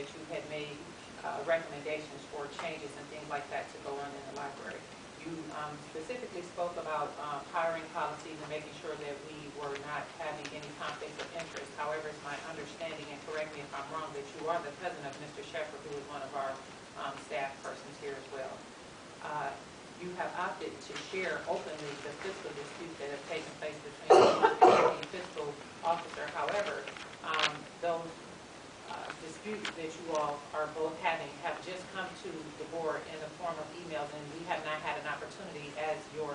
that you had made recommendations for changes and things like that to go on in the library. You specifically spoke about hiring policies and making sure that we were not having any conflicts of interest. However, it's my understanding, and correct me if I'm wrong, that you are the cousin of Mr. Shepard, who is one of our staff persons here as well. You have opted to share openly the fiscal disputes that have taken place between you and the fiscal officer. However, those disputes that you all are both having have just come to the board in the form of emails, and we have not had an opportunity as your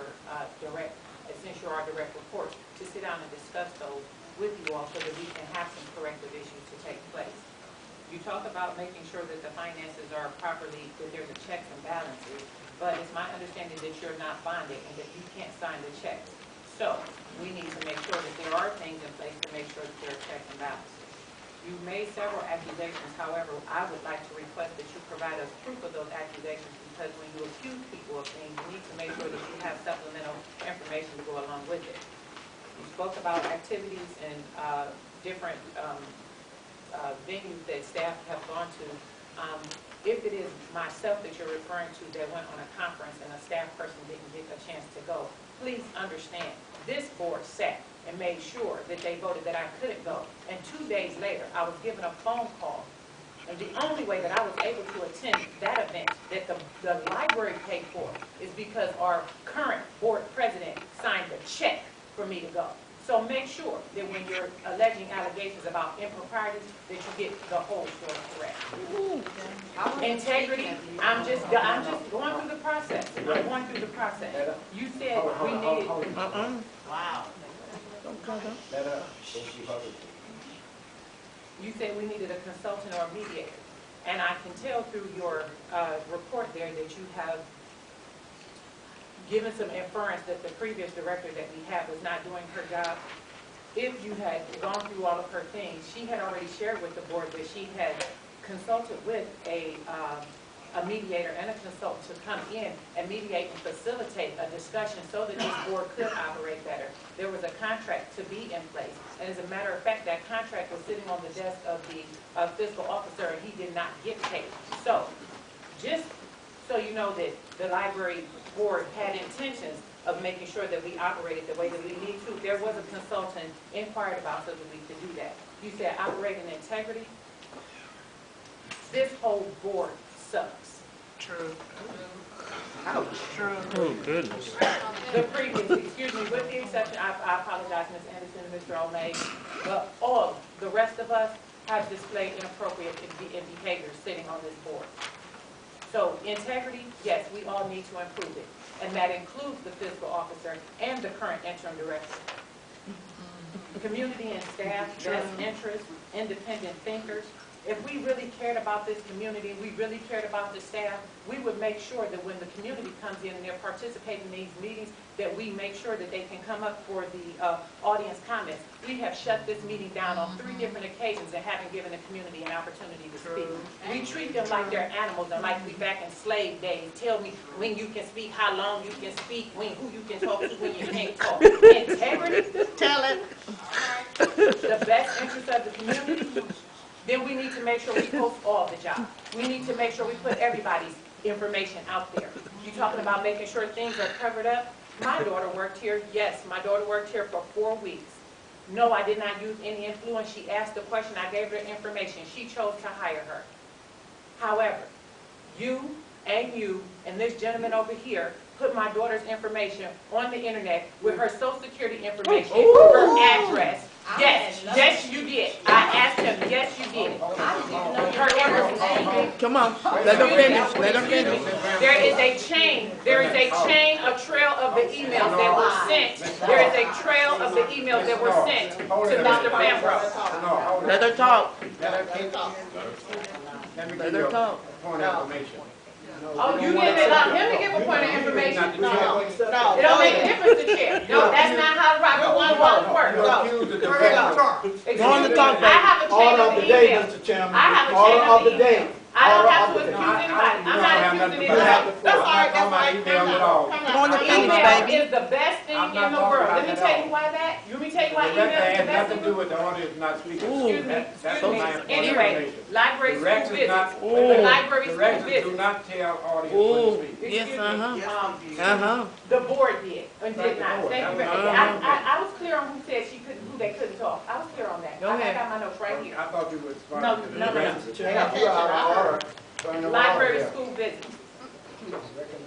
since you're our direct report, to sit down and discuss those with you all so that we can have some corrective issues to take place. You talk about making sure that the finances are properly, that there's a checks and balances, but it's my understanding that you're not bonded and that you can't sign the checks. So we need to make sure that there are things in place to make sure that there are checks and balances. You've made several accusations. However, I would like to request that you provide us proof of those accusations, because when you accuse people of things, you need to make sure that you have supplemental information to go along with it. You spoke about activities and different venues that staff have gone to. If it is myself that you're referring to that went on a conference and a staff person didn't get a chance to go, please understand, this board sat and made sure that they voted that I couldn't go. And 2 days later, I was given a phone call. And the only way that I was able to attend that event that the library paid for is because our current board president signed a check for me to go. So make sure that when you're alleging allegations about improprieties, that you get the whole story correct. Integrity, I'm just going through the process. I'm going through the process. You said we needed. Wow. You said we needed a consultant or a mediator, and I can tell through your report there that you have given some inference that the previous director that we had was not doing her job. If you had gone through all of her things, she had already shared with the board that she had consulted with a mediator and a consultant to come in and mediate and facilitate a discussion so that this board could operate better. There was a contract to be in place, and as a matter of fact, that contract was sitting on the desk of the fiscal officer, and he did not get paid. So, just so you know that the library board had intentions of making sure that we operated the way that we need to. There was a consultant inquired about so that we could do that. You said operate in integrity. This whole board sucks. True. Ouch. True. Oh, goodness. The previous, excuse me, with the exception, I apologize, Ms. Anderson and Mr. O'May, but all the rest of us have displayed inappropriate behavior sitting on this board. So integrity, yes, we all need to improve it. And that includes the fiscal officer and the current interim director. Community and staff, best interests, independent thinkers. If we really cared about this community, we really cared about the staff, we would make sure that when the community comes in and they're participating in these meetings, that we make sure that they can come up for the audience comments. We have shut this meeting down on 3 different occasions and haven't given the community an opportunity to speak. We treat them like they're animals and like we back in slave days. Tell me when you can speak, how long you can speak, who you can talk to, when you can't talk. Integrity. Tell it. The best interest of the community. Then we need to make sure we post all the jobs. We need to make sure we put everybody's information out there. You're talking about making sure things are covered up. My daughter worked here. Yes, my daughter worked here for 4 weeks. No, I did not use any influence. She asked the question. I gave her information. She chose to hire her. However, you and this gentleman over here put my daughter's information on the internet with her social security information, her address. Yes, you did. I asked him, yes, you did. Come on, let them finish. Let them finish. There is a chain, a trail of the emails that were sent. There is a trail of the emails that were sent to Mr. Fambro. Let her talk. Let her talk. Point of information. Oh, you didn't allow him to give a point of information? No. It don't make a difference to chair. No, that's not how Robert 1 works. Go on the talk. I have a chain of the emails. Mr. Chairman. I have a chain of the emails. I don't have to No, accuse I- anybody. you I'm don't not have accusing nothing to anybody. do with That's I'm all not right, talking about email at all. Come on to finish, Email baby. is the best thing I'm not in the talking world. about Let me that tell at you all. why that. You me tell you why The email record is the has best nothing thing. to do with the audience not speaking. Excuse me, That's excuse me. my point of Anyway, information. library school Directors visits. not, The library school directors do visits. not tell audience when to Ooh, speak. yes, Excuse me. uh-huh. The board did and Thank did the not. board. Thank you very much. Uh-huh. I was clear on who said she couldn't, who they couldn't talk. I was clear on that. Go I ahead. got my notes right here. I thought you were No, responding to the no, no, no. directors. Yeah, you are out of order. Turn them Library off. school visits.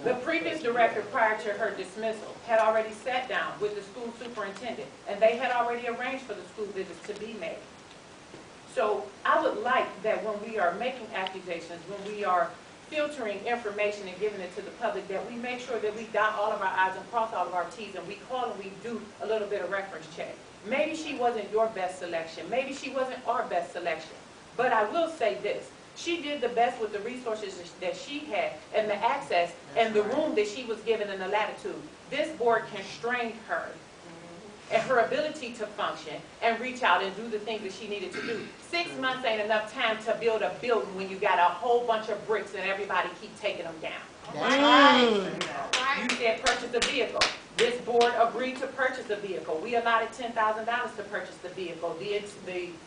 The previous director, prior to her dismissal, had already sat down with the school superintendent, and they had already arranged for the school visits to be made. So I would like that when we are making accusations, when we are filtering information and giving it to the public, that we make sure that we dot all of our i's and cross all of our t's, and we call and we do a little bit of reference check. Maybe she wasn't your best selection. Maybe she wasn't our best selection. But I will say this. She did the best with the resources that she had and the access and the room that she was given and the latitude. This board constrained her and her ability to function and reach out and do the things that she needed to do. 6 months ain't enough time to build a building when you got a whole bunch of bricks and everybody keep taking them down. You said purchase a vehicle. This board agreed to purchase a vehicle. We allotted $10,000 to purchase the vehicle. The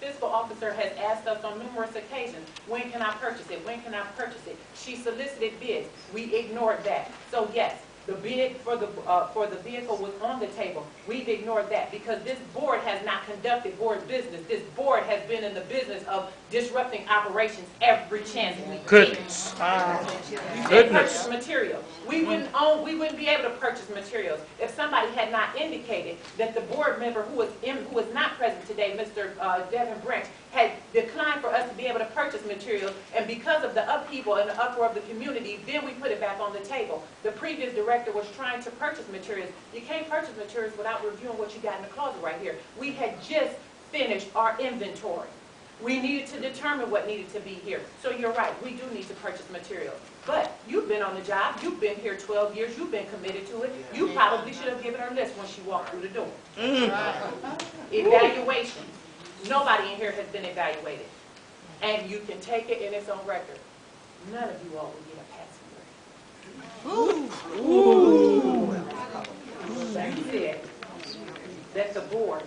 fiscal officer has asked us on numerous occasions, when can I purchase it? When can I purchase it? She solicited bids. We ignored that. So yes, the bid for the vehicle was on the table. We've ignored that because this board has not conducted board business. This board has been in the business of disrupting operations every chance we get. Goodness. You said Goodness. purchase materials. We wouldn't be able to purchase materials if somebody had not indicated that the board member who is not present today, Mr. Devin Branch, had declined for us to be able to purchase materials, and because of the upheaval and the uproar of the community, then we put it back on the table. The previous director was trying to purchase materials. You can't purchase materials without reviewing what you got in the closet right here. We had just finished our inventory. We needed to determine what needed to be here. So you're right, we do need to purchase materials. But you've been on the job, you've been here 12 years, you've been committed to it. You probably should have given her a list when she walked through the door. Evaluation. Nobody in here has been evaluated. And you can take it in its own record. None of you all will get a passing grade. You said that the board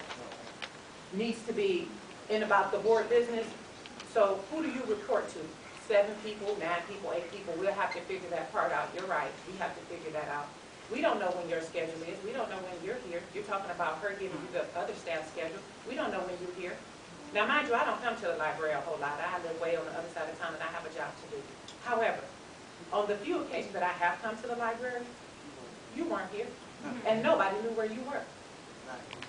needs to be in about the board business. So who do you report to? 7 people, 9 people, 8 people? We'll have to figure that part out. You're right. We have to figure that out. We don't know when your schedule is. We don't know when you're here. You're talking about her giving you the other staff schedule. We don't know when you're here. Now, mind you, I don't come to the library a whole lot. I live way on the other side of town and I have a job to do. However, on the few occasions that I have come to the library, you weren't here. And nobody knew where you were.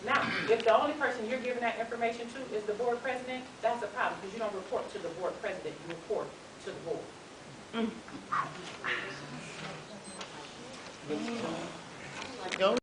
Now, if the only person you're giving that information to is the board president, that's a problem because you don't report to the board president, you report to the board. Go